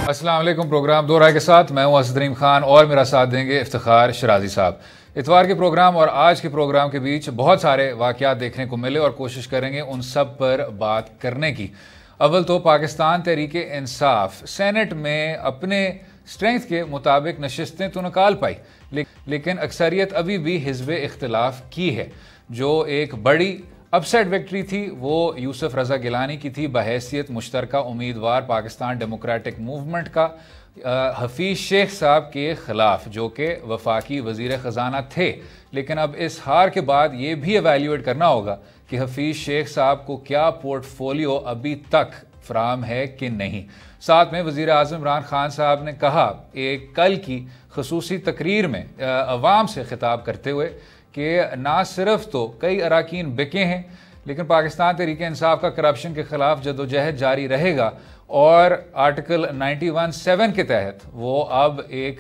अस्सलाम वालेकुम। प्रोग्राम दो राय के साथ मैं हूं असदरीम खान और मेरा साथ देंगे इफ्तिखार शराजी साहब। इतवार के प्रोग्राम और आज के प्रोग्राम के बीच बहुत सारे वाक़यात देखने को मिले और कोशिश करेंगे उन सब पर बात करने की। अव्वल तो पाकिस्तान तहरीक इंसाफ सेनेट में अपने स्ट्रेंथ के मुताबिक नशिस्तें तो निकाल पाई, लेकिन अक्सरियत अभी भी हिज़्ब इख्तिलाफ की है। जो एक बड़ी अपसेट विक्ट्री थी वो यूसुफ रज़ा गिलानी की थी बहैसियत मुश्तरका उम्मीदवार पाकिस्तान डेमोक्रेटिक मूवमेंट का हफीज़ शेख साहब के ख़िलाफ़, जो कि वफाकी वज़ीर ख़जाना थे। लेकिन अब इस हार के बाद ये भी एवेल्यूएट करना होगा कि हफीज़ शेख साहब को क्या पोर्टफोलियो अभी तक फराम है कि नहीं। साथ में वज़ीर आज़म इमरान खान साहब ने कहा एक कल की खसूसी तकरीर में अवाम से खिताब करते हुए कि ना सिर्फ तो कई अराकीन बिके हैं, लेकिन पाकिस्तान तहरीक इंसाफ का करप्शन के खिलाफ जदोजहद जारी रहेगा और आर्टिकल 91(7) के तहत वो अब एक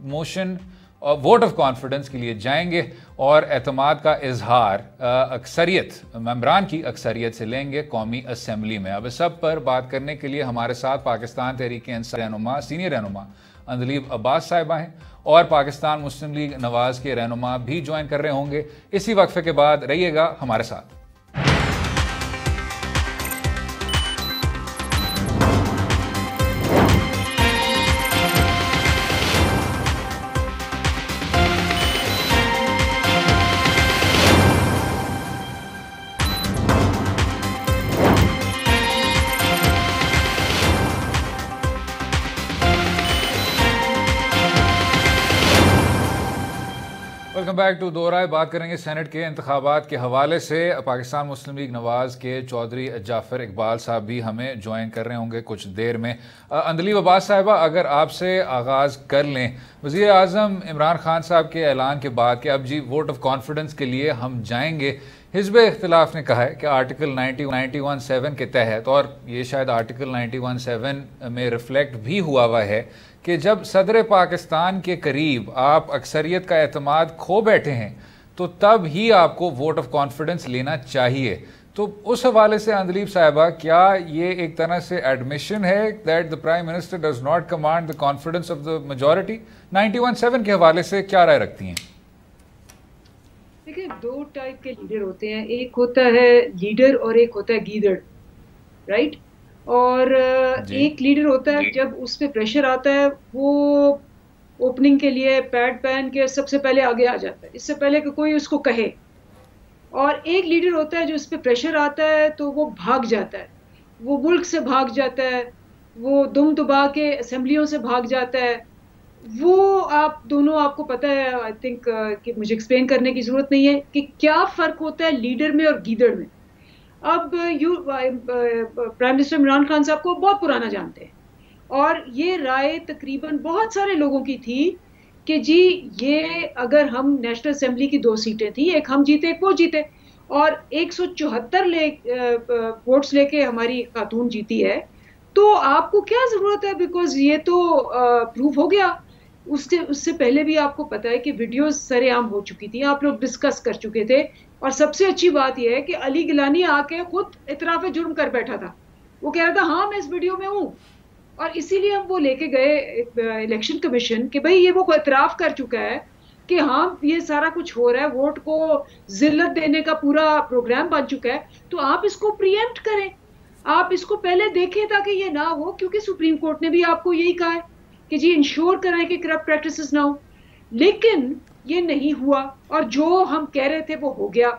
मोशन और वोट ऑफ कॉन्फिडेंस के लिए जाएंगे और एतमाद का इजहार अक्सरियत मेंबरान की अक्सरियत से लेंगे कौमी असम्बली में। अब इस सब पर बात करने के लिए हमारे साथ पाकिस्तान तहरीक इंसाफ रहनुमा सीनियर रहनुमा अंदलीब अब्बास साहिबा हैं और पाकिस्तान मुस्लिम लीग नवाज के रहनुमा भी ज्वाइन कर रहे होंगे। इसी वक्फे के बाद रहिएगा हमारे साथ। वेलकम बैक टू दो राय। बात करेंगे सेनेट के इंतखाबात के हवाले से। पाकिस्तान मुस्लिम लीग नवाज के चौधरी जाफर इकबाल साहब भी हमें ज्वाइन कर रहे होंगे कुछ देर में। अंदलीब अब्बास साहिबा, अगर आपसे आगाज़ कर लें, वज़ीर आज़म इमरान खान साहब के ऐलान के बाद कि अब जी वोट ऑफ कॉन्फिडेंस के लिए हम जाएंगे, हिज़्ब इख्तिलाफ ने कहा है कि आर्टिकल 91(7) के तहत, और ये शायद आर्टिकल 91(7) में रिफ्लेक्ट भी हुआ है कि जब सदर पाकिस्तान के करीब आप अक्सरियत का एतमाद खो बैठे हैं तो तब ही आपको वोट ऑफ कॉन्फिडेंस लेना चाहिए। तो उस हवाले से अंदलीब साहिबा, क्या ये एक तरह से एडमिशन है that the prime minister does not command the confidence of the majority? 91(7) के हवाले से क्या राय रखती हैं? देखिए, दो टाइप के लीडर होते हैं, एक होता है लीडर और एक होता है गीदड़, राइट? और एक लीडर होता है जब उस पर प्रेशर आता है वो ओपनिंग के लिए पैड पहन के सबसे पहले आगे आ जाता है, इससे पहले कि कोई उसको कहे। और एक लीडर होता है जो उस पर प्रेशर आता है तो वो भाग जाता है, वो मुल्क से भाग जाता है, वो दुम दुबा के असेंबलियों से भाग जाता है। वो आप दोनों, आपको पता है, आई थिंक कि मुझे एक्सप्लेन करने की ज़रूरत नहीं है कि क्या फ़र्क होता है लीडर में और गीदड़ में। अब प्राइम मिनिस्टर इमरान खान साहब को बहुत पुराना जानते हैं और ये राय तकरीबन बहुत सारे लोगों की थी कि जी ये अगर हम नेशनल असेंबली की 2 सीटें थी, एक हम जीते एक वो जीते, और 174 वोट्स लेके हमारी खातून जीती है, तो आपको क्या ज़रूरत है, बिकॉज ये तो प्रूव हो गया। उससे पहले भी आपको पता है कि वीडियोस सरेआम हो चुकी थी, आप लोग डिस्कस कर चुके थे। और सबसे अच्छी बात यह है कि अली गिलानी आके खुद इतराफ़ जुर्म कर बैठा था, वो कह रहा था हाँ मैं इस वीडियो में हूँ, और इसीलिए हम वो लेके गए इलेक्शन कमीशन कि भाई ये वो इतराफ़ कर चुका है कि हाँ ये सारा कुछ हो रहा है, वोट को जिल्लत देने का पूरा प्रोग्राम बन चुका है, तो आप इसको प्रीएम्प्ट करें, आप इसको पहले देखें ताकि ये ना हो, क्योंकि सुप्रीम कोर्ट ने भी आपको यही कहा है कि जी इंश्योर कराएं कि करप्ट प्रैक्टिसेस ना हो। लेकिन ये नहीं हुआ और जो हम कह रहे थे वो हो गया।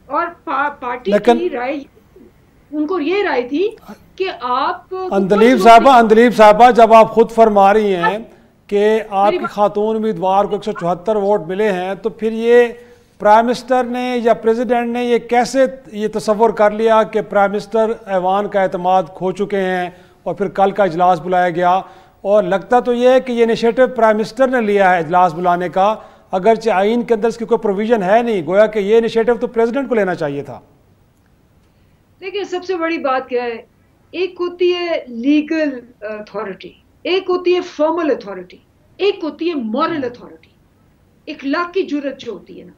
और पार्टी की राय, उनको ये राय थी कि आप अंदलीब साहबा, जब आप खुद फरमा रही हैं कि आपकी खातून उम्मीदवार को 174 वोट मिले हैं, तो फिर ये प्राइम मिनिस्टर ने या प्रेसिडेंट ने ये कैसे ये तसव्वुर कर लिया कि प्राइम मिनिस्टर ऐवान का एतमाद खो चुके हैं और फिर कल का इजलास बुलाया गया? और लगता तो ये है कि ये इनिशिएटिव प्राइम मिनिस्टर ने लिया है इजलास बुलाने का, अगरचे आइन के अंदर इसकी कोई प्रोविजन है नहीं, गोया कि ये इनिशिएटिव तो प्रेसिडेंट को लेना चाहिए था। देखिए, सबसे बड़ी बात क्या है, एक होती है लीगल अथॉरिटी, एक होती है फॉर्मल अथॉरिटी, एक होती है मॉरल अथॉरिटी, इखलाकी जुर्रत जो होती है ना।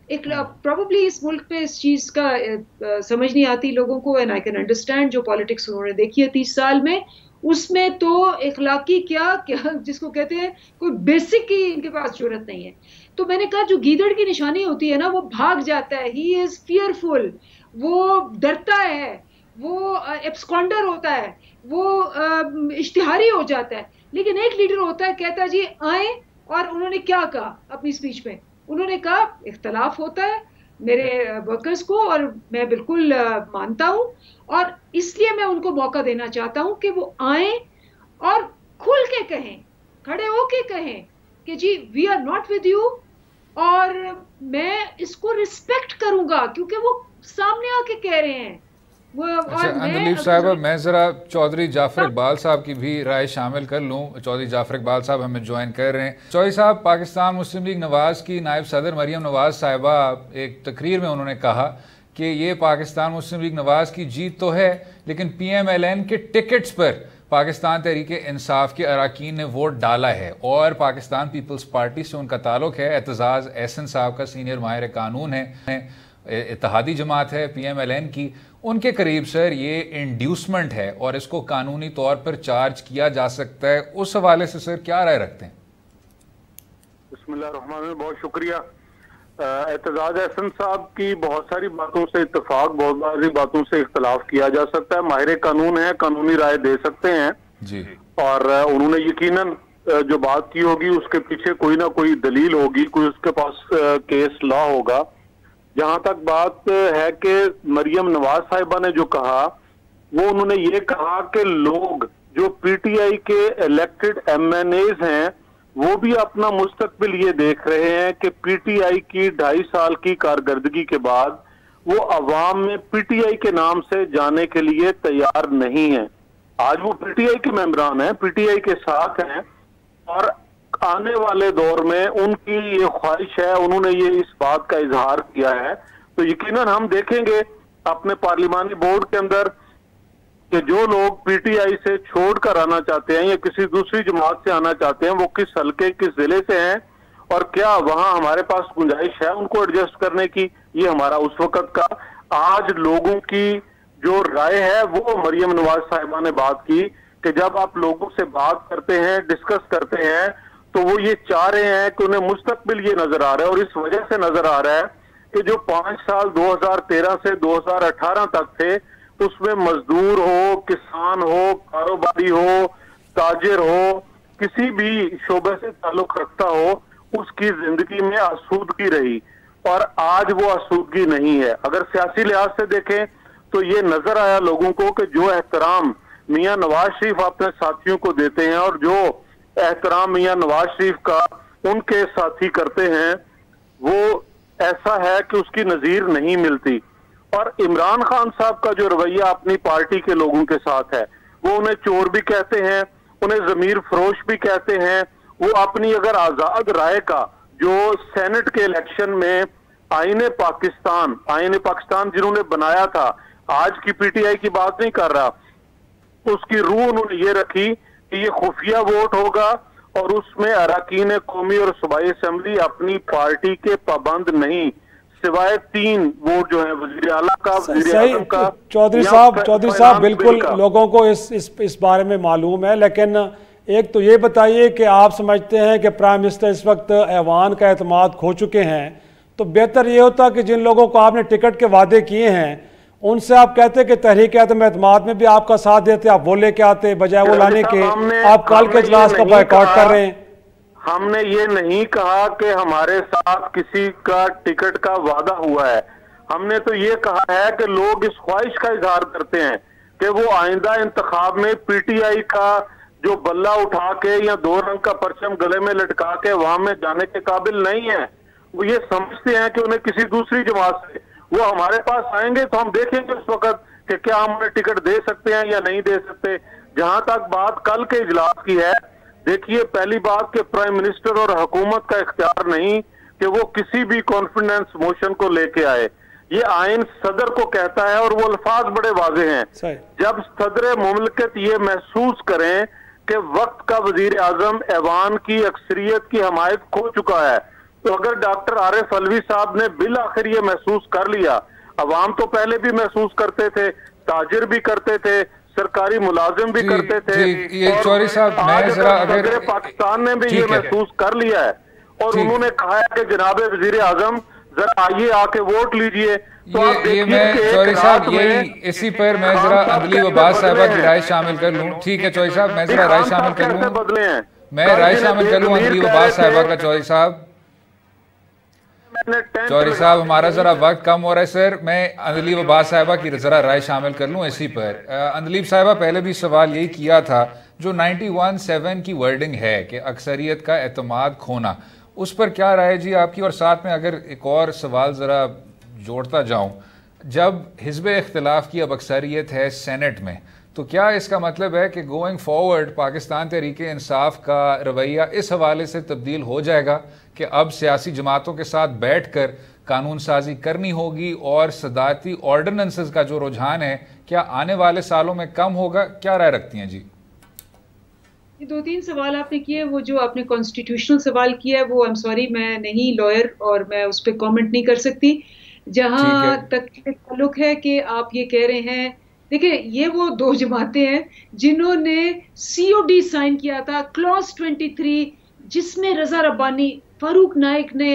एक प्रॉब्ली इस मुल्क पे इस चीज़ का समझ नहीं आती लोगों को, एंड आई कैन अंडरस्टैंड, जो पॉलिटिक्स उन्होंने देखी है 30 साल में, उसमें तो इखलाकी क्या क्या जिसको कहते हैं, कोई बेसिक की इनके पास जरूरत नहीं है। तो मैंने कहा जो गीदड़ की निशानी होती है ना, वो भाग जाता है, ही इज फियरफुल, वो डरता है, वो एब्सकॉन्डर होता है, वो इश्तिहारी हो जाता है। लेकिन एक लीडर होता है, कहता है जी आए, और उन्होंने क्या कहा अपनी स्पीच में, उन्होंने कहा इख्तलाफ होता है मेरे वर्कर्स को, और मैं बिल्कुल मानता हूं, और इसलिए मैं उनको मौका देना चाहता हूं कि वो आए और खुल के कहें, खड़े होके कहें कि जी we are not with you, और मैं इसको रिस्पेक्ट करूंगा क्योंकि वो सामने आके कह रहे हैं। अच्छा अंदलीब साहब, मैं ज़रा चौधरी जाफर इकबाल साहब की भी राय शामिल कर लूँ। चौधरी जाफर इकबाल साहब हमें ज्वाइन कर रहे हैं। चौधरी साहब, पाकिस्तान मुस्लिम लीग नवाज़ की नायब सदर मरियम नवाज़ साहिबा एक तकरीर में उन्होंने कहा कि ये पाकिस्तान मुस्लिम लीग नवाज़ की जीत तो है, लेकिन PMLN के टिकट्स पर पाकिस्तान तहरीक इंसाफ के अरकान ने वोट डाला है और पाकिस्तान पीपल्स पार्टी से उनका ताल्लुक है। एतजाज़ एहसन साहब का सीनियर माहिर कानून है, इत्तेहादी जमात है PMLN की, उनके करीब सर ये इंड्यूसमेंट है और इसको कानूनी तौर पर चार्ज किया जा सकता है। उस हवाले से सर क्या राय रखते हैं? बिस्मिल्लाहिर्रहमानिर्रहीम, बहुत शुक्रिया। एतजाज एहसन साहब की बहुत सारी बातों से इत्तेफाक, बहुत सारी बातों से इख्तलाफ किया जा सकता है। माहिर कानून है, कानूनी राय दे सकते हैं जी, और उन्होंने यकीनन जो बात की होगी उसके पीछे कोई ना कोई दलील होगी, कोई उसके पास केस लॉ होगा। जहां तक बात है कि मरियम नवाज साहिबा ने जो कहा, वो उन्होंने ये कहा कि लोग जो PTI के इलेक्टेड MNAs हैं वो भी अपना मुस्तकबिल ये देख रहे हैं कि PTI की 2.5 साल की कारकर्दगी के बाद वो अवाम में PTI के नाम से जाने के लिए तैयार नहीं है। आज वो PTI के मेंबरान हैं, PTI के साथ हैं, और आने वाले दौर में उनकी ये ख्वाहिश है, उन्होंने ये इस बात का इजहार किया है। तो यकीनन हम देखेंगे अपने पार्लिमानी बोर्ड के अंदर कि जो लोग PTI से छोड़कर आना चाहते हैं या किसी दूसरी जमात से आना चाहते हैं, वो किस हल्के, किस जिले से हैं, और क्या वहां हमारे पास गुंजाइश है उनको एडजस्ट करने की। ये हमारा उस वक्त का, आज लोगों की जो राय है वो मरियम नवाज साहिबा ने बात की कि जब आप लोगों से बात करते हैं, डिस्कस करते हैं, तो वो ये चाह रहे हैं कि उन्हें मुस्तकबिल ये नजर आ रहा है, और इस वजह से नजर आ रहा है कि जो 5 साल 2013 से 2018 तक थे, उसमें मजदूर हो, किसान हो, कारोबारी हो, ताजिर हो, किसी भी शोबे से ताल्लुक रखता हो, उसकी जिंदगी में आसूदगी रही, और आज वो आसूदगी नहीं है। अगर सियासी लिहाज से देखें तो ये नजर आया लोगों को कि जो एहतराम मियां नवाज शरीफ अपने साथियों को देते हैं और जो एहतराम मियां नवाज शरीफ का उनके साथी करते हैं, वो ऐसा है कि उसकी नजीर नहीं मिलती। और इमरान खान साहब का जो रवैया अपनी पार्टी के लोगों के साथ है, वो उन्हें चोर भी कहते हैं, उन्हें जमीर फरोश भी कहते हैं। वो अपनी अगर आजाद राय का जो सेनेट के इलेक्शन में आईने पाकिस्तान जिन्होंने बनाया था, आज की PTI की बात नहीं कर रहा, उसकी रूह उन्होंने ये रखी कि ये खुफिया वोट होगा और उसमें अरकान कौमी और सूबाई असेंबली अपनी पार्टी के पाबंद नहीं, सिवाय 3 वोट जो है वजीर आला का, वजीर आज़म का। चौधरी साहब बिल्कुल लोगों को इस बारे में मालूम है, लेकिन एक तो ये बताइए कि आप समझते हैं कि प्राइम मिनिस्टर इस वक्त ऐवान का एतमाद खो चुके हैं, तो बेहतर ये होता कि जिन लोगों को आपने टिकट के वादे किए हैं उनसे आप कहते कि तहरीक एतमाद में भी आपका साथ देते, आप वो लेके आते, बजाय वो लाने के आप कल के इजलास का बॉयकॉट कर रहे हैं। हमने ये नहीं कहा कि हमारे साथ किसी का टिकट का वादा हुआ है, हमने तो ये कहा है कि लोग इस ख्वाहिश का इजहार करते हैं कि वो आइंदा इंतखाब में PTI का जो बल्ला उठा के या 2 रंग का परचम गले में लटका के वहां में जाने के काबिल नहीं है। वो ये समझते हैं कि उन्हें किसी दूसरी जमात से वो हमारे पास आएंगे तो हम देखेंगे उस वक्त कि क्या हम उन्हें टिकट दे सकते हैं या नहीं दे सकते। जहां तक बात कल के इजलास की है, देखिए पहली बात कि प्राइम मिनिस्टर और हुकूमत का इख्तियार नहीं कि वो किसी भी कॉन्फिडेंस मोशन को लेके आए, ये आइन सदर को कहता है और वो अल्फाज बड़े वाजे हैं। जब सदर मुमलिकत ये महसूस करें कि वक्त का वजीर आजम ऐवान की अक्सरियत की हमायत खो चुका है, तो अगर डॉक्टर आरिफ अलवी साहब ने बिल आखिर ये महसूस कर लिया, अवाम तो पहले भी महसूस करते थे, ताजिर भी करते थे, सरकारी मुलाजिम भी करते थे। ये चौधरी साहब, मैं जरा अगर पाकिस्तान ने भी ये महसूस कर लिया है और उन्होंने कहा है कि जनाब वजीर आजम जरा आइए आके वोट लीजिए, तो ये मैं चौधरी साहब यही इसी पर मैं जरा अंदलीब अब्बास साहिबा की राय शामिल कर लूं। ठीक है चौधरी साहब, मैं जरा राय शामिल कर लूं, बदले हैं, मैं राय शामिल कर लूं अंदलीब अब्बास साहिबा का। चौधरी साहब हमारा जरा वक्त कम हो रहा है सर, मैं अंदलीब अब्बास साहिबा की जरा राय शामिल कर लूं इसी पर। अंदलीब साहिबा पहले भी सवाल यही किया था, जो 91-7 की वर्डिंग है कि अक्सरियत का एतमाद खोना, उस पर क्या राय जी आपकी? और साथ में अगर एक और सवाल ज़रा जोड़ता जाऊं, जब हिज़्ब इख्तिलाफ की अब अक्सरियत है सेनेट में, तो क्या इसका मतलब है कि गोइंग फॉरवर्ड पाकिस्तान तहरीक इंसाफ का रवैया इस हवाले से तब्दील हो जाएगा कि अब सियासी जमातों के साथ बैठ कर कानून साजी करनी होगी और सदारती ऑर्डिनेंसेस का जो रुझान है क्या आने वाले सालों में कम होगा? क्या राय रखती हैं जी? ये 2-3 सवाल आपने किए, वो जो आपने कॉन्स्टिट्यूशनल सवाल किया है वो आई एम सॉरी, मैं नहीं लॉयर और मैं उस पर कॉमेंट नहीं कर सकती। जहां तक ताल्लुक है कि आप ये कह रहे हैं, देखिए ये वो दो जमातें हैं जिन्होंने COD साइन किया था, क्लॉज 23, जिसमें रजा रब्बानी, फारूक नाइक ने,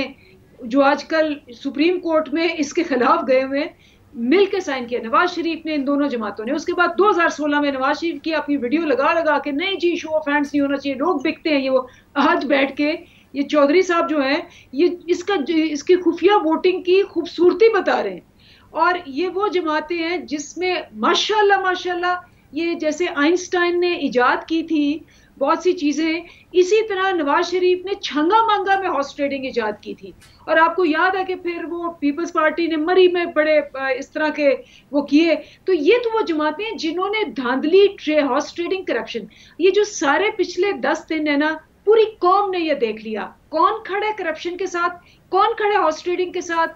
जो आजकल सुप्रीम कोर्ट में इसके खिलाफ गए हुए हैं, मिल के साइन किया, नवाज शरीफ ने, इन दोनों जमातों ने। उसके बाद 2016 में नवाज शरीफ की अपनी वीडियो लगा लगा के, नहीं जी शो ऑफ हैंड्स नहीं होना चाहिए, लोग बिकते हैं, ये वो आज बैठ के ये चौधरी साहब जो हैं ये इसकी खुफिया वोटिंग की खूबसूरती बता रहे हैं। और ये वो जमातें हैं जिसमें माशाल्लाह माशाल्लाह, ये जैसे आइंस्टाइन ने इजाद की थी बहुत सी चीजें, इसी तरह नवाज शरीफ ने छंगा मांगा में हॉर्स ट्रेडिंग इजाद की थी। और आपको याद है कि फिर वो पीपल्स पार्टी ने मरी में बड़े इस तरह के वो किए। तो ये तो वो जमातें हैं जिन्होंने धांधली, हॉर्स ट्रेडिंग, करप्शन, ये जो सारे पिछले 10 दिन है ना, पूरी कौम ने ये देख लिया कौन खड़ा है करप्शन के साथ, कौन खड़ा है हॉर्स ट्रेडिंग के साथ,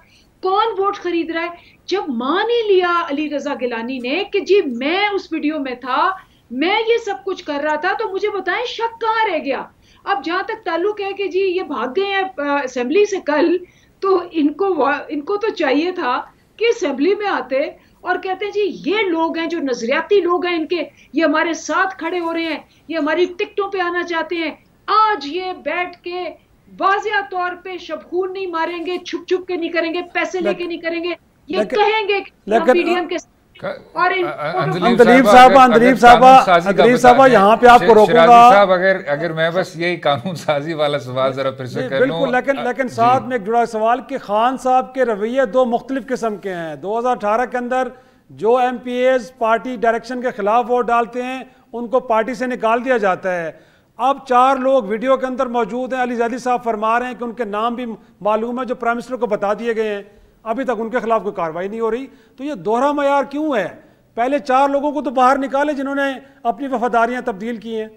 कौन वोट खरीद रहा है। जब मान ही लिया अली रजा गिलानी ने कि जी मैं उस वीडियो में था, मैं ये सब कुछ कर रहा था, तो मुझे बताएं शक कहाँ रह गया? अब जहां तक ताल्लुक है कि जी ये भाग गए हैं असेंबली से कल, तो इनको तो चाहिए था कि असेंबली में आते और कहते हैं जी ये लोग हैं जो नजरियाती लोग हैं, इनके ये हमारे साथ खड़े हो रहे हैं, ये हमारी टिकटों पे आना चाहते हैं। आज ये बैठ के वाजिया तौर पे शबखून नहीं मारेंगे, छुप छुप के नहीं करेंगे, पैसे लेके नहीं करेंगे, ये कहेंगे पीडीएम के। और अंदलीब साहबा यहाँ पे आपको रोकूंगा साहब, अगर मैं बस यही कानून साजी वाला सवाल जरा फिर से कर लूं। लेकिन साथ में एक जुड़ा सवाल कि खान साहब के रवैये दो मुख्तलिफ किस्म के हैं। 2018 के अंदर जो MPAs पार्टी डायरेक्शन के खिलाफ वोट डालते हैं उनको पार्टी से निकाल दिया जाता है। अब 4 लोग वीडियो के अंदर मौजूद हैं, अली ज़ैदी साहब फरमा रहे हैं कि उनके नाम भी मालूम है जो प्राइम मिनिस्टर को बता दिए गए हैं, अभी तक उनके खिलाफ कोई कार्रवाई नहीं हो रही। तो ये दोहरा मयार क्यों है? पहले 4 लोगों को तो बाहर निकाले जिन्होंने अपनी वफादारियां तब्दील की हैं।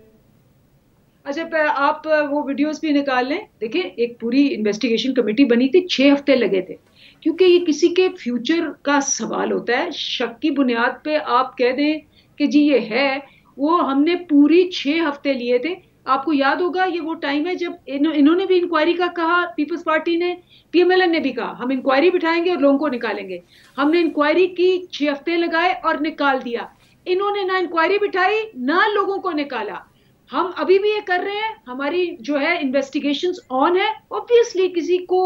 अच्छा, आप वो वीडियोस भी निकाल लें। देखिए एक पूरी इन्वेस्टिगेशन कमेटी बनी थी, 6 हफ्ते लगे थे, क्योंकि ये किसी के फ्यूचर का सवाल होता है। शक की बुनियाद पे आप कह दें कि जी ये है, वो हमने पूरी 6 हफ्ते लिए थे। आपको याद होगा ये वो टाइम है जब इन्होंने भी इंक्वायरी का कहा, पीपल्स पार्टी ने, PMLN ने भी कहा हम इंक्वायरी बिठाएंगे और लोगों को निकालेंगे। हमने इंक्वायरी की, 6 हफ्ते लगाए और निकाल दिया। इन्होंने ना इंक्वायरी बिठाई ना लोगों को निकाला। हम अभी भी ये कर रहे हैं, हमारी जो है इन्वेस्टिगेशंस ऑन है। ऑब्वियसली किसी को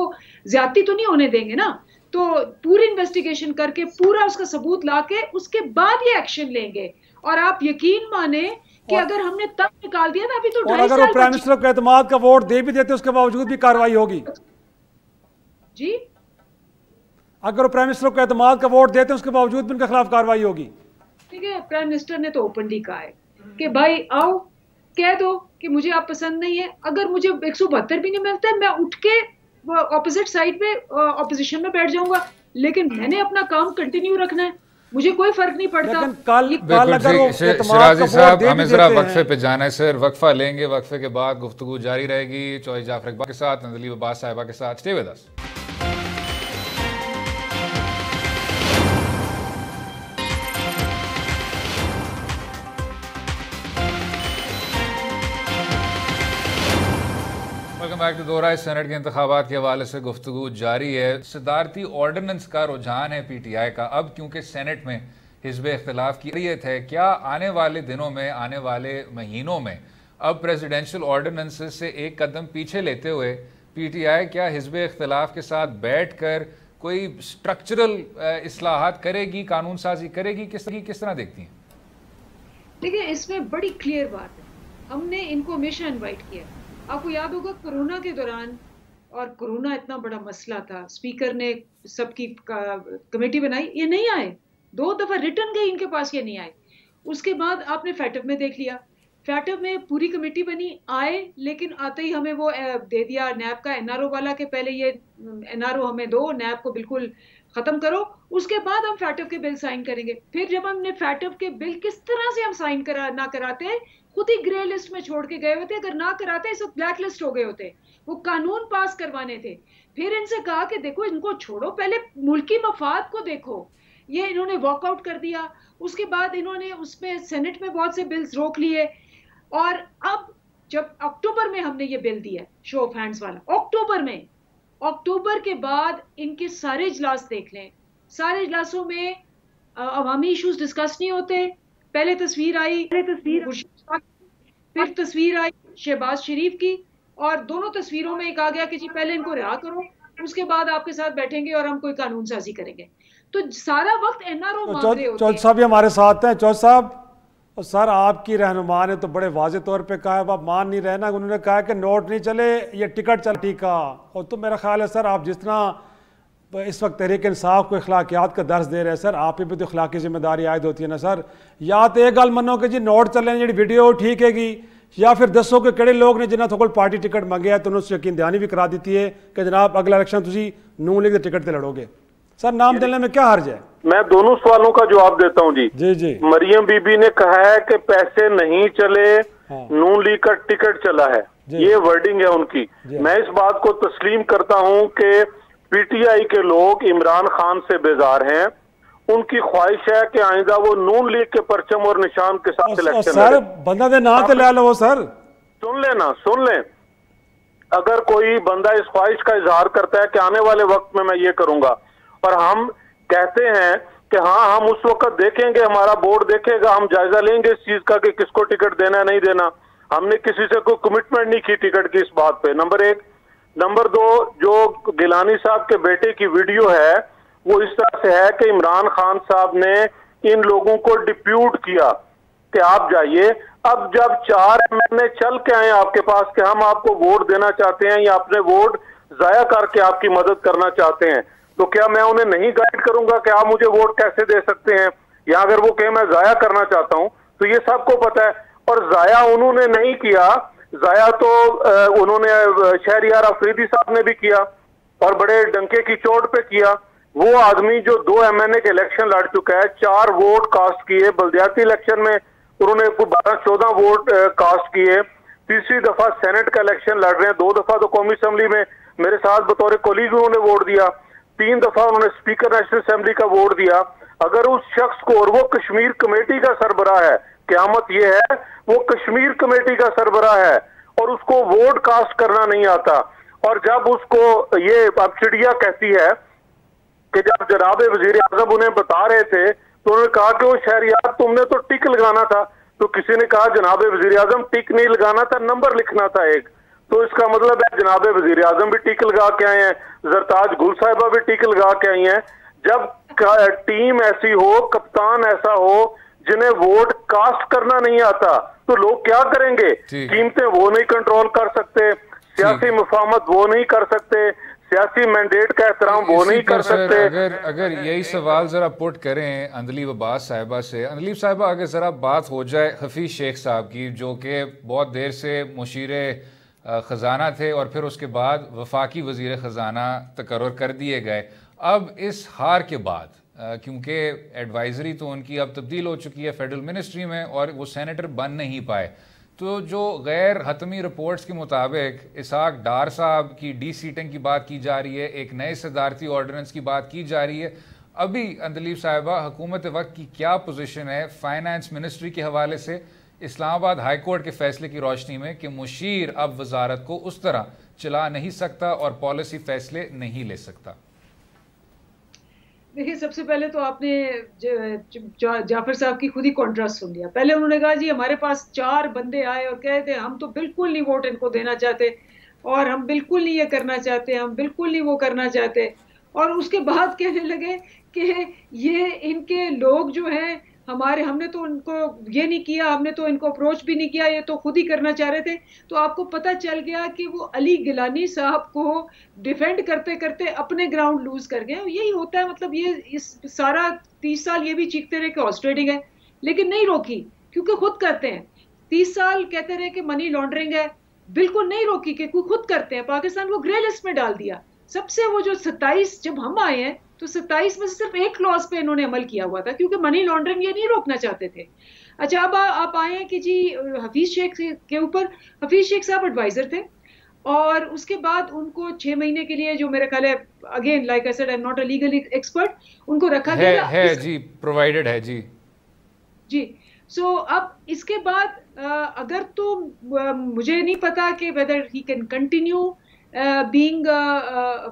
ज्यादती तो नहीं होने देंगे ना, तो पूरी इन्वेस्टिगेशन करके पूरा उसका सबूत लाके उसके बाद ये एक्शन लेंगे। और आप यकीन माने कि अगर हमने तब निकाल दिया था, अभी तो 2.5 साल, अगर वो प्राइम मिनिस्टर को एतमाद का वोट दे भी देते उसके बावजूद भी कार्रवाई होगी जी। अगर वो प्राइम मिनिस्टर को एतमाद का वोट देते उसके बावजूद भी उनके खिलाफ कार्रवाई होगी। ठीक है, प्राइम मिनिस्टर ने तो ओपनली कहा है कि भाई आओ कह दो कि मुझे आप पसंद नहीं है। अगर मुझे 172 भी नहीं मिलता है, मैं उठ के ऑपोजिट साइड पे ऑपोजिशन में बैठ जाऊंगा, लेकिन मैंने अपना काम कंटिन्यू रखना है, मुझे कोई फर्क नहीं पड़ता। शिराजी साहब, हमें जरा वक्फे पे जाना है सर, वक्फा लेंगे, वक्फे के बाद गुफ्तगू जारी रहेगी चौधरी जाफर इकबाल के साथ, अंदलीब अब्बास साहिबा के साथ। Stay with us. Welcome back to Dohra. Senate के इंतखाबात के हवाले से गुफ्तगू जारी है। सदारती ऑर्डिनेंस का रुझान है PTI का अब, क्योंकि सेनेट में हिज़्ब इख्तिलाफ की अरियत है, क्या आने वाले दिनों में, आने वाले महीनों में अब प्रेसिडेंशियल ऑर्डिनेंसेस से एक कदम पीछे लेते हुए पीटीआई क्या हिज़्ब इख्तिलाफ के साथ बैठ कर कोई स्ट्रक्चरल इस्लाहात करेगी, कानून साजी करेगी? किस तरह देखती हैं? देखिए, इसमें बड़ी क्लियर बात है, हमने इनको हमेशा इनवाइट किया। आपको याद होगा कोरोना के दौरान, और कोरोना इतना बड़ा मसला था, स्पीकर ने सबकी कमेटी बनाई, ये नहीं आए, 2 दफा रिटर्न गई इनके पास, ये नहीं आए। उसके बाद आपने फैटअप में देख लिया, फैटअप में पूरी कमेटी बनी, आए, लेकिन आते ही हमें वो दे दिया नैब का एनआरओ वाला के पहले ये एनआरओ हमें दो, नैब को बिल्कुल खत्म करो, उसके बाद हम फैटअप के बिल साइन करेंगे। फिर जब हमने फैटअप के बिल किस तरह से हम साइन ना कराते, खुद ही ग्रे लिस्ट में छोड़ के गए होते, अगर ना कराते इस ब्लैक लिस्ट हो गए होते। वो कानून पास करवाने थे। फिर इनसे कहा कि देखो इनको छोड़ो, पहले मुल्की मफाद को देखो, ये इन्होंने वॉकआउट कर दिया। उसके बाद इन्होंने उसमें सेनेट में बहुत से बिल्स रोक लिए, और अब जब अक्टूबर में हमने ये बिल दिया, शो ऑफ हैंड्स वाला, अक्टूबर के बाद इनके सारे इजलास देख लें, सारे इजलासों में अवामी इश्यूज डिस्कस नहीं होते। पहले तस्वीर आई फिर तस्वीर आई शहबाज शरीफ की, और दोनों तस्वीरों में कहा गया कि जी पहले इनको रिहा करो, उसके बाद आपके साथ बैठेंगे और हम कोई कानून साजी करेंगे। तो सारा वक्त एनआरओ मांग रहे होते हैं। चौधरी साहब भी हमारे साथ हैं। चौधरी साहब, और सर आपकी रहनुमा ने तो बड़े वाजे तौर पे कहा है, आप मान नहीं रहे ना, उन्होंने कहा कि नोट नहीं चले, ये टिकट चल टीका। और तो मेरा ख्याल है सर, आप जिस तरह इस वक्त तहरीक इंसाफ को अखलाकियात का दर्ज दे रहे हैं सर, आप पे भी तो अखलाकी जिम्मेदारी आयद होती है ना सर। या तो एक गल मनो कि जी नोट चले जी वीडियो ठीक हैगी, या फिर दसो कि किहड़े लोग ने जिन्होंने थोड़े पार्टी टिकट मंगे है, तो उन्होंने यकीन दहानी भी करा दी है कि जनाब अगला इलेक्शन तुम नून लीग के टिकट से लड़ोगे। सर नाम देने में क्या हर्ज है? मैं दोनों सवालों का जवाब देता हूं जी। जी जी। मरियम बीबी ने कहा है कि पैसे नहीं चले, नून लीग का टिकट चला है, ये वर्डिंग है उनकी। मैं इस बात को तस्लीम करता हूं कि पीटीआई के लोग इमरान खान से बेजार हैं, उनकी ख्वाहिश है कि आइंदा वो नून लीग के परचम और निशान के साथ इलेक्शन सर बंदा दे नाम ले लो सर। सुन लें, अगर कोई बंदा इस ख्वाहिश का इजहार करता है कि आने वाले वक्त में मैं ये करूंगा, और हम कहते हैं कि हाँ हम उस वक्त देखेंगे, हमारा बोर्ड देखेगा, हम जायजा लेंगे इस चीज का कि किसको टिकट देना है नहीं देना, हमने किसी से कोई कमिटमेंट नहीं की टिकट की इस बात पे, नंबर 1। नंबर 2, जो गिलानी साहब के बेटे की वीडियो है वो इस तरह से है कि इमरान खान साहब ने इन लोगों को डिप्यूट किया कि आप जाइए। अब जब 4 महीने चल के आए आपके पास कि हम आपको वोट देना चाहते हैं या अपने वोट जाया करके आपकी मदद करना चाहते हैं, तो क्या मैं उन्हें नहीं गाइड करूंगा कि आप मुझे वोट कैसे दे सकते हैं? या अगर वो कहे मैं जाया करना चाहता हूं, तो ये सबको पता है। और जाया उन्होंने नहीं किया, जाया तो उन्होंने शहरियार अफरीदी साहब ने भी किया, और बड़े डंके की चोट पे किया। वो आदमी जो 2 एमएनए के इलेक्शन लड़ चुका है, 4 वोट कास्ट किए, बल्दियाती इलेक्शन में उन्होंने 12-14 वोट कास्ट किए, तीसरी दफा सेनेट का इलेक्शन लड़ रहे हैं, 2 दफा तो कौमी असेंबली में मेरे साथ बतौर कोलीग उन्होंने वोट दिया, 3 दफा उन्होंने स्पीकर नेशनल असेंबली का वोट दिया। अगर उस शख्स को, और वो कश्मीर कमेटी का सरबराह है, क़यामत ये है वो कश्मीर कमेटी का सरबराह है, और उसको वोट कास्ट करना नहीं आता, और जब उसको ये अब चिड़िया कहती है कि जब जनाब वजीर आजम उन्हें बता रहे थे तो उन्होंने कहा कि वो शहरियार तुमने तो टिक लगाना था, तो किसी ने कहा जनाब वजीर आजम टीक नहीं लगाना था, नंबर लिखना था एक। तो इसका मतलब है जनाब वजीर आजम भी टीक लगा के आए हैं, जरताज गुल साहिबा भी टीक लगा के आई हैं। जब टीम ऐसी हो, कप्तान ऐसा हो जिन्हें वोट कास्ट करना नहीं आता, तो लोग क्या करेंगे? कीमतें वो नहीं कंट्रोल कर सकते, सियासी मुफाहमत वो नहीं कर सकते, सियासी मैंडेट का एहतराम वो नहीं कर सकते। अगर यही सवाल जरा पुट करें अंदलीब अब्बास साहिबा से। अंदलीब साहिबा, अगर जरा बात हो जाए हफीज शेख साहब की, जो कि बहुत देर से मुशीर ख़जाना थे और फिर उसके बाद वफाकी वज़ीर ख़जाना तकर्रर कर दिए गए। अब इस हार के बाद, क्योंकि एडवाइज़री तो उनकी अब तब्दील हो चुकी है फेडरल मिनिस्ट्री में, और वो सेनेटर बन नहीं पाए, तो जो गैर हतमी रिपोर्ट्स के मुताबिक इसहाक डार साहब की डी-सीटिंग की बात की जा रही है, एक नए सदारती ऑर्डिनेंस की बात की जा रही है। अभी अंदलीब साहिबा, हुकूमत वक्त की क्या पोजीशन है फाइनेंस मिनिस्ट्री के हवाले से इस्लामाबाद हाई कोर्ट के फैसले की रोशनी में कि मुशीर अब वजारत को उस तरह चला नहीं सकता और पॉलिसी फैसले नहीं ले सकता? देखिए, सबसे पहले तो आपने जाफर साहब की खुद ही कॉन्ट्रास्ट सुन लिया। पहले उन्होंने कहा जी हमारे पास 4 बंदे आए और कहे थे हम तो बिल्कुल नहीं वोट इनको देना चाहते, और हम बिल्कुल नहीं ये करना चाहते, हम बिल्कुल नहीं वो करना चाहते। और उसके बाद कहने लगे कि ये इनके लोग जो हैं हमने तो उनको ये नहीं किया, हमने तो इनको अप्रोच भी नहीं किया, ये तो खुद ही करना चाह रहे थे। तो आपको पता चल गया कि वो अली गिलानी साहब को डिफेंड करते करते अपने ग्राउंड लूज कर गए। यही होता है, मतलब ये इस सारा 30 साल ये भी चीखते रहे कि ऑस्ट्रेडिंग है, लेकिन नहीं रोकी क्योंकि खुद करते हैं। 30 साल कहते रहे कि मनी लॉन्ड्रिंग है, बिल्कुल नहीं रोकी कि खुद करते हैं। पाकिस्तान को ग्रे लिस्ट में डाल दिया। सबसे वो जो 27 जब हम आए हैं तो 27 में से सिर्फ एक क्लॉज पे इन्होंने अमल किया हुआ था, क्योंकि मनी लॉन्ड्रिंग ये नहीं रोकना चाहते थे। अच्छा, अब आप आए हैं कि जी हफीज शेख के ऊपर, हफीज शेख साहब एडवाइजर थे और उसके बाद उनको 6 महीने के लिए, जो मेरे ख्याल है, again like I said I am not a legal expert, उनको रखा गया है जी, प्रोवाइडेड है जी जी। सो अब इसके बाद अगर तो मुझे नहीं पता कि weather he can continue being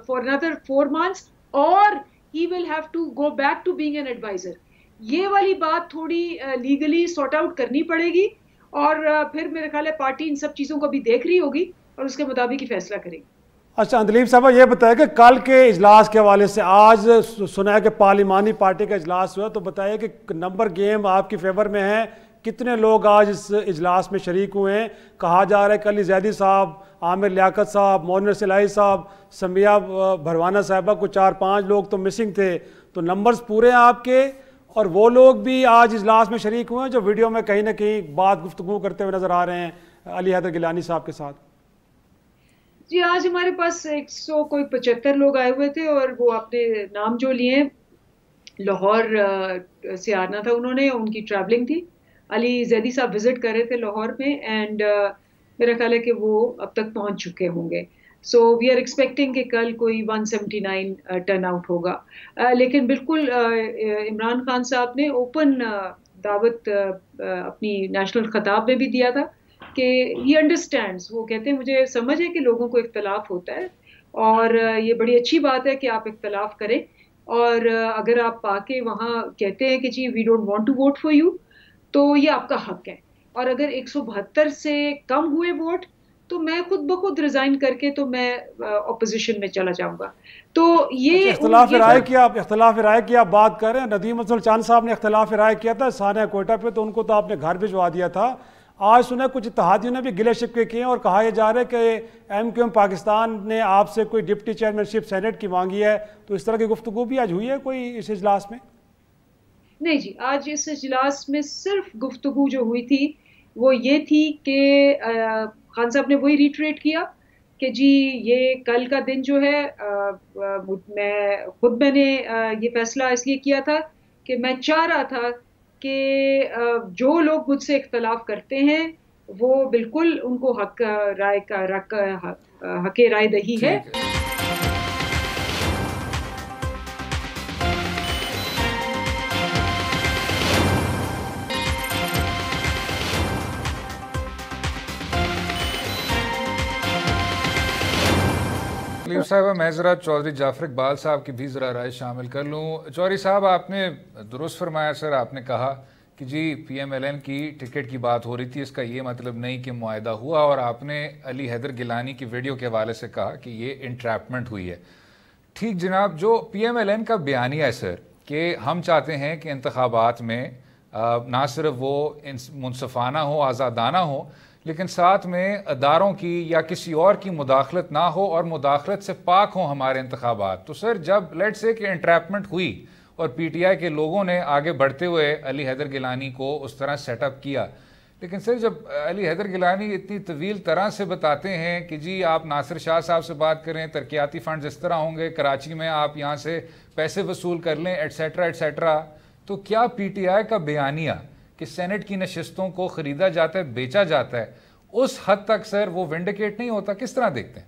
for another 4 months और he will have to go back to being an advisor। ये वाली बात थोड़ी लीगली सॉर्ट आउट करनी पड़ेगी और फिर मेरे ख्याल है पार्टी इन सब चीज़ों को भी देख रही होगी और उसके मुताबिक ही फैसला करेगी। अच्छा अंदलीब साहब, ये बताया कि कल के इजलास के हवाले से आज सुना है कि पार्लिमानी पार्टी का इजलास हुआ, तो बताइए कि नंबर गेम आपकी फेवर में है, कितने लोग आज इस इजलास में शरीक हुए हैं? कहा जा रहा है कि अली जैदी साहब, आमिर लियाकत साहब, मोनिर सिलाई साहब, समिया भरवाना साहबा को 4-5 लोग तो मिसिंग थे, तो नंबर्स पूरे हैं आपके। और वो लोग भी आज इजलास में शरीक हुए हैं जो वीडियो में कहीं ना कहीं बात गुफ्तगू करते हुए नजर आ रहे हैं अली हैदर गिलानी साहब के साथ। जी, आज हमारे पास 175 लोग आए हुए थे और वो आपने नाम जो लिए, लाहौर से आना था उन्होंने, उनकी ट्रैवलिंग थी। अली जैदी साहब विजिट कर रहे थे लाहौर में एंड मेरा ख्याल है कि वो अब तक पहुंच चुके होंगे। सो वी आर एक्सपेक्टिंग कि कल कोई 179 टर्न आउट होगा। लेकिन बिल्कुल इमरान खान साहब ने ओपन दावत अपनी नेशनल खताब में भी दिया था कि ही अंडरस्टैंड्स, वो कहते हैं मुझे समझ है कि लोगों को इख्तलाफ होता है और ये बड़ी अच्छी बात है कि आप इख्तलाफ करें, और अगर आप आके वहाँ कहते हैं कि जी we don't want to vote for you, तो ये आपका हक है। और अगर 172 से कम हुए वोट तो मैं खुद ब खुद रिजाइन करके तो मैं ऑपोजिशन में चला जाऊंगा। तो ये इख्तलाफ राय की आप बात कर रहे हैं, नदीम अफजल चांद साहब ने इख्तलाफ राय किया था सानिया कोयटा पे, तो उनको तो आपने घर भिजवा दिया था। आज सुना कुछ इत्तेहादियों ने भी गिले शिकवे किए और कहा यह जा रहा है कि MQM पाकिस्तान ने आपसे कोई डिप्टी चेयरमैनशिप सेनेट की मांगी है, तो इस तरह की गुफ्तगू भी आज हुई है कोई इस इजलास में? नहीं जी, आज इस इजलास में सिर्फ गुफ्तगू जो हुई थी वो ये थी कि खान साहब ने वही रिट्रेट किया कि जी ये कल का दिन जो है मैंने ये फैसला इसलिए किया था कि मैं चाह रहा था कि जो लोग मुझसे इख्तलाफ करते हैं वो बिल्कुल उनको हक राय दही है। साहब, मैं ज़रा चौधरी जाफर इकबाल साहब की भी ज़रा राय शामिल कर लूँ। चौधरी साहब, आपने दुरुस्त फरमाया सर, आपने कहा कि जी PMLN की टिकट की बात हो रही थी, इसका ये मतलब नहीं कि मुआहदा हुआ, और आपने अली हैदर गिलानी की वीडियो के हवाले से कहा कि ये इंट्रैपमेंट हुई है। ठीक जनाब, जो PMLN का बयानिया है सर कि हम चाहते हैं कि इंतखाबात में ना सिर्फ वो मुनसफाना हो, आज़ादाना हो, लेकिन साथ में अदारों की या किसी और की मुदाखलत ना हो और मुदाखलत से पाक हो हमारे इंतखाबात। तो सर जब लेट्स से कि इंट्रैपमेंट हुई और PTI के लोगों ने आगे बढ़ते हुए अली हैदर गिलानी को उस तरह सेटअप किया, लेकिन सर जब अली हैदर गिलानी इतनी तवील तरह से बताते हैं कि जी आप नासिर शाह साहब से बात करें, तरक्याती फंड्स इस तरह होंगे, कराची में आप यहाँ से पैसे वसूल कर लें, एट्सेट्रा एट्सेट्रा, तो क्या PTI का बयानिया कि सेनेट की नशिस्तों को खरीदा जाता है, बेचा जाता है, उस हद तक सर वो विंडिकेट नहीं होता? किस तरह देखते हैं?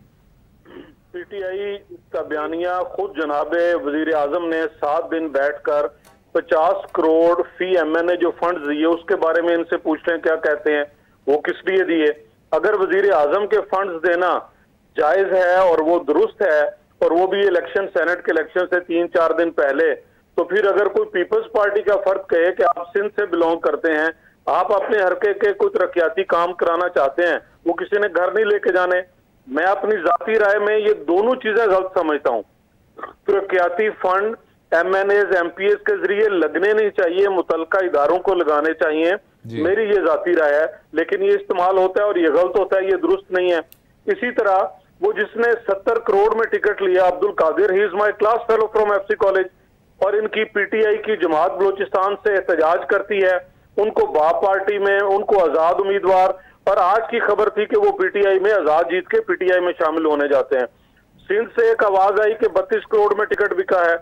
PTI का बयानिया खुद जनाबे वजीर आजम ने 7 दिन बैठकर 50 करोड़ फी MNA जो फंड्स दिए उसके बारे में इनसे पूछ लें क्या कहते हैं, वो किस लिए दिए। अगर वजीर आजम के फंड्स देना जायज है और वो दुरुस्त है, और वो भी इलेक्शन, सेनेट के इलेक्शन से 3-4 दिन पहले, तो फिर अगर कोई पीपल्स पार्टी का फर्द कहे कि आप सिंध से बिलोंग करते हैं, आप अपने हरके के कुछ तरक्याती काम कराना चाहते हैं, वो किसी ने घर नहीं लेके जाने। मैं अपनी जाती राय में ये दोनों चीजें गलत समझता हूँ। तरक्याती फंड MNAs MPs के जरिए लगने नहीं चाहिए, मुतलका इदारों को लगाने चाहिए, मेरी ये जाती राय है। लेकिन ये इस्तेमाल होता है और ये गलत होता है, ये दुरुस्त नहीं है। इसी तरह वो जिसने 70 करोड़ में टिकट लिया, Abdul Qadir, he is my class fellow from FC college, और इनकी PTI की जमात बलोचिस्तान से एहतजाज करती है, उनको बाप पार्टी में, उनको आजाद उम्मीदवार, और आज की खबर थी कि वो PTI में आजाद जीत के PTI में शामिल होने जाते हैं। सिंध से एक आवाज आई कि 32 करोड़ में टिकट बिका है।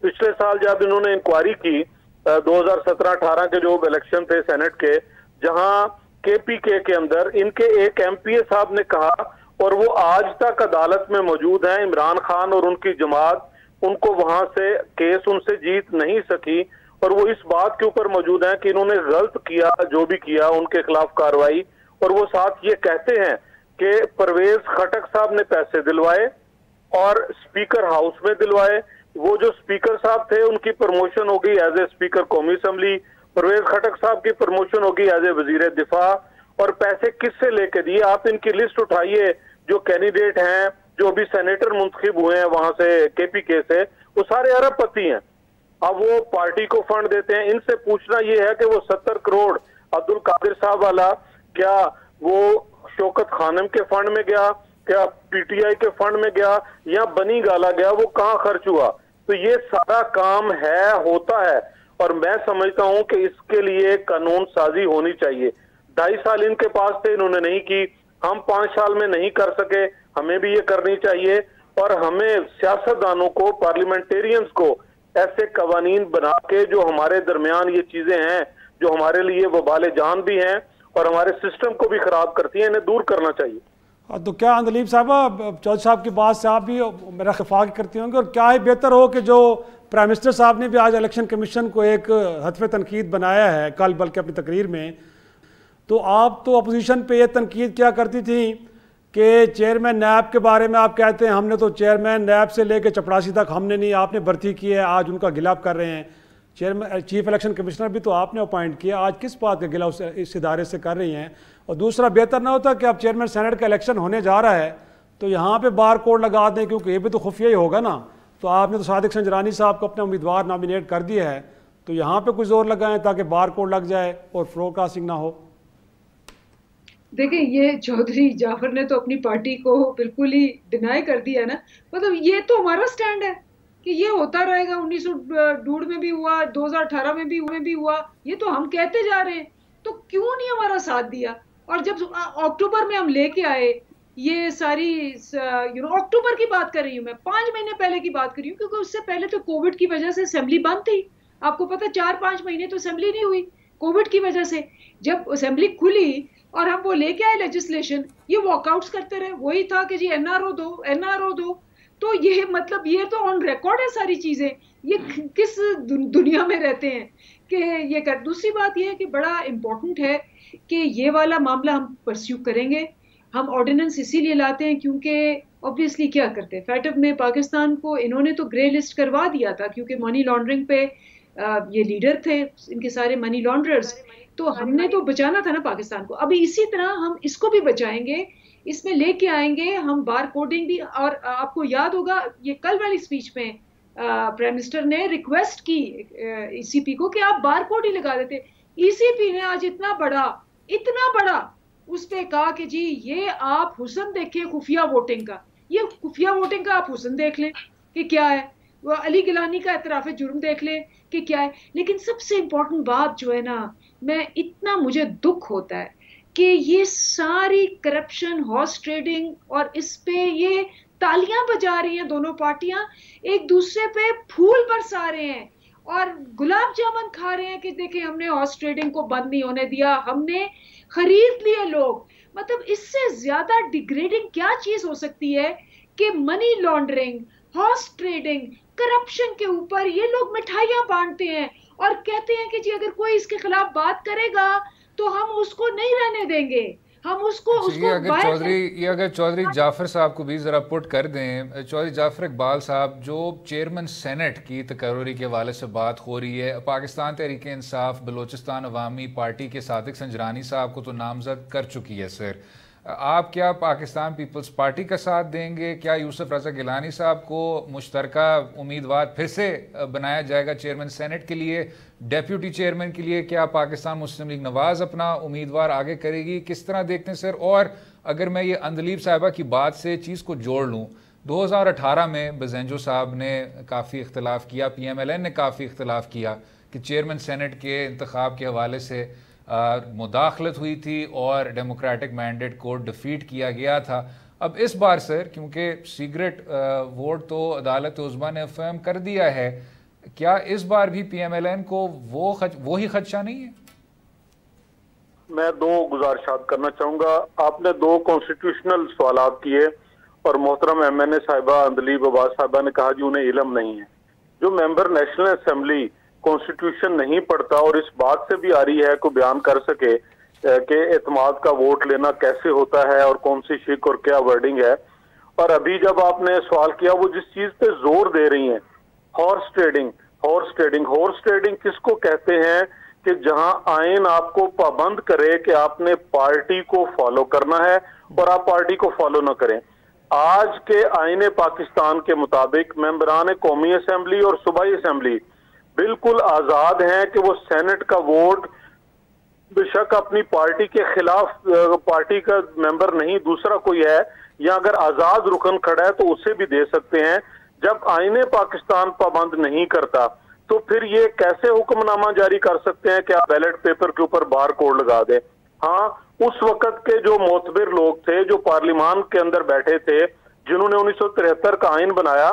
पिछले साल जब इन्होंने इंक्वायरी की 2017-18 के जो इलेक्शन थे सेनेट के, जहां KPK के अंदर इनके एक MPA साहब ने कहा, और वो आज तक अदालत में मौजूद हैं, इमरान खान और उनकी जमात उनको वहां से केस उनसे जीत नहीं सकी, और वो इस बात के ऊपर मौजूद हैं कि इन्होंने गलत किया, जो भी किया उनके खिलाफ कार्रवाई। और वो साथ ये कहते हैं कि परवेज खटक साहब ने पैसे दिलवाए और स्पीकर हाउस में दिलवाए। वो जो स्पीकर साहब थे उनकी प्रमोशन होगी एज ए स्पीकर कौमी असम्बली, परवेज खटक साहब की प्रमोशन होगी एज ए वजीर दिफा। और पैसे किससे लेके दिए? आप इनकी लिस्ट उठाइए, जो कैंडिडेट हैं, जो अभी सेनेटर मुंतखब हुए हैं वहां से KPK से, वो सारे अरबपति हैं। अब वो पार्टी को फंड देते हैं। इनसे पूछना ये है कि वो 70 करोड़ अब्दुल कादिर साहब वाला, क्या वो शौकत खानम के फंड में गया, क्या PTI के फंड में गया, या बनी गाला गया, वो कहाँ खर्च हुआ? तो ये सारा काम है, होता है, और मैं समझता हूं कि इसके लिए कानून साजी होनी चाहिए। 2.5 साल इनके पास थे, इन्होंने नहीं की। हम 5 साल में नहीं कर सके, हमें भी ये करनी चाहिए। और हमें सियासतदानों को, पार्लियामेंटेरियंस को ऐसे कवानीन बना के, जो हमारे दरमियान ये चीजें हैं जो हमारे लिए वबाले जान भी हैं और हमारे सिस्टम को भी खराब करती हैं, इन्हें दूर करना चाहिए। तो क्या अंदलीब साहब, चौधरी साहब की बात से आप भी मेरा खिफाक करती होंगे, और क्या ही बेहतर हो कि जो प्राइम मिनिस्टर साहब ने भी आज इलेक्शन कमीशन को एक हतफ़ तनकीद बनाया है कल, बल्कि अपनी तकरीर में, तो आप तो अपोजिशन पे ये तनकीद क्या करती थी कि चेयरमैन नैब के बारे में आप कहते हैं हमने तो चेयरमैन नैब से लेकर चपरासी तक हमने नहीं, आपने भर्ती की है, आज उनका गिलाफ कर रहे हैं। चेयरमैन चीफ इलेक्शन कमिश्नर भी तो आपने अपॉइंट किया, आज किस बात का गिला इस इदारे से कर रही हैं? और दूसरा, बेहतर ना होता कि अब चेयरमैन सेनेट का इलेक्शन होने जा रहा है तो यहाँ पे बार कोड लगा दें, क्योंकि ये भी तो खुफिया ही होगा ना। तो आपने तो सादिक संजरानी साहब को अपना उम्मीदवार नॉमिनेट कर दिया है, तो यहाँ पे कुछ जोर लगाएं ताकि बार कोड लग जाए और फ्लोकास्टिंग ना हो। देखिए, ये चौधरी जाफर ने तो अपनी पार्टी को बिल्कुल ही डिनाई कर दिया है ना। मतलब ये तो हमारा स्टैंड है कि ये होता रहेगा। 1902 में भी हुआ, 2018 में भी हुआ, ये तो हम कहते जा रहे हैं, तो क्यों नहीं हमारा साथ दिया? और जब अक्टूबर में हम लेके आए ये सारी, अक्टूबर की बात कर रही हूँ मैं, 5 महीने पहले की बात कर रही हूँ, क्योंकि उससे पहले तो कोविड की वजह से असेंबली बंद थी। आपको पता, 4-5 महीने तो असेंबली नहीं हुई कोविड की वजह से। जब असेंबली खुली और हम वो लेके आए लेजिस्लेशन, ये वॉकआउट्स करते रहे। वही था कि जी NRO दो। तो ये मतलब ये तो ऑन रिकॉर्ड है सारी चीजें। ये किस दुनिया में रहते हैं कि ये कर। दूसरी बात ये है कि बड़ा इंपॉर्टेंट है कि ये वाला मामला हम परस्यू करेंगे। हम ऑर्डिनेंस इसीलिए लाते हैं क्योंकि ऑब्वियसली क्या करते हैं, फैटफ में पाकिस्तान को इन्होंने तो ग्रे लिस्ट करवा दिया था, क्योंकि मनी लॉन्ड्रिंग पे ये लीडर थे इनके सारे मनी लॉन्ड्रर्स। तो हमने तो बचाना था ना पाकिस्तान को। अभी इसी तरह हम इसको भी बचाएंगे, इसमें लेके आएंगे हम बार कोडिंग भी। और आपको याद होगा ये कल वाली स्पीच में प्राइम मिनिस्टर ने रिक्वेस्ट की ECP को कि आप बार कोड ही लगा देते। ECP ने आज इतना बड़ा उस पे कहा कि जी ये आप हुस्न देखिए खुफिया वोटिंग का, ये खुफिया वोटिंग का आप हुस्न देख लें कि क्या है। वो अली गिलानी का एतराफ़ जुर्म देख लें कि क्या है। लेकिन सबसे इम्पोर्टेंट बात जो है ना, मुझे दुख होता है कि ये सारी करप्शन, हॉर्स ट्रेडिंग, और इस पे ये तालियां बजा रही हैं दोनों पार्टियां, एक दूसरे पे फूल बरसा रहे हैं और गुलाब जामुन खा रहे हैं कि देखिए हमने हॉर्स ट्रेडिंग को बंद नहीं होने दिया, हमने खरीद लिए लोग। मतलब इससे ज्यादा डिग्रेडिंग क्या चीज हो सकती है कि money laundering, horse trading, corruption के ऊपर ये लोग मिठाइयां बांटते हैं और कहते हैं कि जी अगर कोई इसके खिलाफ बात करेगा तो हम उसको नहीं रहने देंगे, हम उसको ये अगर चौधरी जाफर साहब को भी ज़रा पुट कर दें। चौधरी जाफर इकबाल साहब, जो चेयरमैन सेनेट की तकर्री के हवाले से बात हो रही है, पाकिस्तान तहरीक इंसाफ बलोचिस्तान अवामी पार्टी के सादिक संजरानी साहब को तो नामजद कर चुकी है सर। आप क्या पाकिस्तान पीपल्स पार्टी का साथ देंगे? क्या यूसुफ रज़ा गिलानी साहब को मुश्तरका उम्मीदवार फिर से बनाया जाएगा चेयरमैन सेनेट के लिए? डेप्यूटी चेयरमैन के लिए क्या पाकिस्तान मुस्लिम लीग नवाज़ अपना उम्मीदवार आगे करेगी? किस तरह देखते हैं सर? और अगर मैं ये अंदलीब साहिबा की बात से चीज़ को जोड़ लूँ, 2018 में बजेंजो साहब ने काफ़ी इख्तलाफ किया, PMLN ने काफ़ी इख्तलाफ किया कि चेयरमैन सेनेट के इंतखाब के हवाले से मुदाखलत हुई थी और डेमोक्रेटिक मैंडेट को डिफीट किया गया था। अब इस बार सर, क्योंकि सीक्रेट वोट तो अदालत उज़्मा ने फहम कर दिया है, क्या इस बार भी PMLN को वो ही खदशा नहीं है? मैं दो गुजारिशात करना चाहूंगा। आपने दो कॉन्स्टिट्यूशनल सवालात किए और मोहतरम MNA साहिबा अंदलीब अब्बास साहिबा ने कहा जी उन्हें इल्म नहीं है। जो मेंबर नेशनल असेंबली कॉन्स्टिट्यूशन नहीं पढ़ता और इस बात से भी आ रही है को बयान कर सके कि एतमाद का वोट लेना कैसे होता है और कौन सी शिक और क्या वर्डिंग है। और अभी जब आपने सवाल किया, वो जिस चीज पे जोर दे रही हैं, हॉर्स ट्रेडिंग किसको कहते हैं कि जहां आइन आपको पाबंद करे कि आपने पार्टी को फॉलो करना है और आप पार्टी को फॉलो ना करें। आज के आईने पाकिस्तान के मुताबिक मेंबरान कौमी असेंबली और सूबाई असेंबली बिल्कुल आजाद हैं कि वो सेनेट का वोट बेशक अपनी पार्टी के खिलाफ, पार्टी का मेंबर नहीं दूसरा कोई है, या अगर आजाद रुकन खड़ा है तो उसे भी दे सकते हैं। जब आईने पाकिस्तान पाबंद नहीं करता तो फिर ये कैसे हुक्मनामा जारी कर सकते हैं कि आप बैलेट पेपर के ऊपर बार कोड लगा दें? हाँ, उस वक्त के जो मोतबिर लोग थे, जो पार्लियामान के अंदर बैठे थे, जिन्होंने 1973 का आइन बनाया,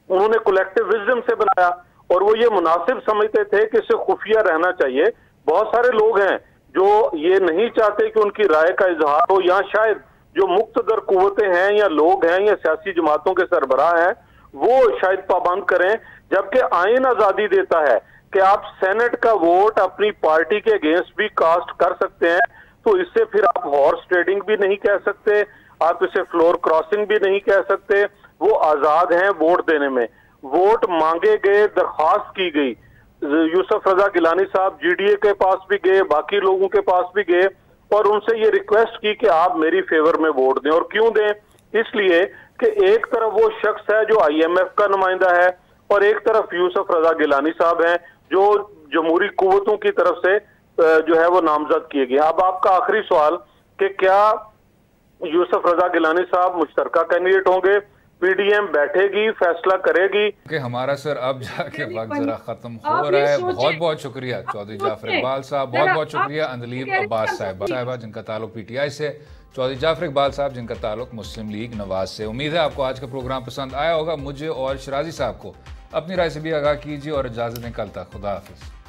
उन्होंने कलेक्टिव विजडम से बनाया और वो ये मुनासिब समझते थे कि इसे खुफिया रहना चाहिए। बहुत सारे लोग हैं जो ये नहीं चाहते कि उनकी राय का इजहार हो, या शायद जो मुक्तदर कुव्वतें हैं या लोग हैं या सियासी जमातों के सरबराह हैं वो शायद पाबंद करें, जबकि आइन आजादी देता है कि आप सेनेट का वोट अपनी पार्टी के अगेंस्ट भी कास्ट कर सकते हैं। तो इससे फिर आप हॉर्स ट्रेडिंग भी नहीं कह सकते, आप इसे फ्लोर क्रॉसिंग भी नहीं कह सकते। वो आजाद हैं वोट देने में। वोट मांगे गए, दरख्वास्त की गई, यूसुफ रजा गिलानी साहब GDA के पास भी गए, बाकी लोगों के पास भी गए और उनसे ये रिक्वेस्ट की कि आप मेरी फेवर में वोट दें। और क्यों दें? इसलिए कि एक तरफ वो शख्स है जो IMF का नुमाइंदा है और एक तरफ यूसुफ रजा गिलानी साहब हैं जो जमहूरी कुव्वतों की तरफ से जो है वो नामजद किए गए। अब आपका आखिरी सवाल कि क्या यूसुफ रजा गिलानी साहब मुश्तरका कैंडिडेट होंगे? PDM बैठेगी, फैसला करेगी कि हमारा सर अब जाके वक्त जरा खत्म हो रहा है। बहुत बहुत शुक्रिया चौधरी जाफर इकबाल साहब, बहुत बहुत शुक्रिया अंदलीब अब्बास साहिबा जिनका ताल्लुक PTI से, चौधरी जाफर इकबाल साहब जिनका ताल्लुक मुस्लिम लीग नवाज से। उम्मीद है आपको आज का प्रोग्राम पसंद आया होगा। मुझे और शराजी साहब को अपनी राय से भी आगाह कीजिए और इजाजत दें। कल तक खुदा हाफिज।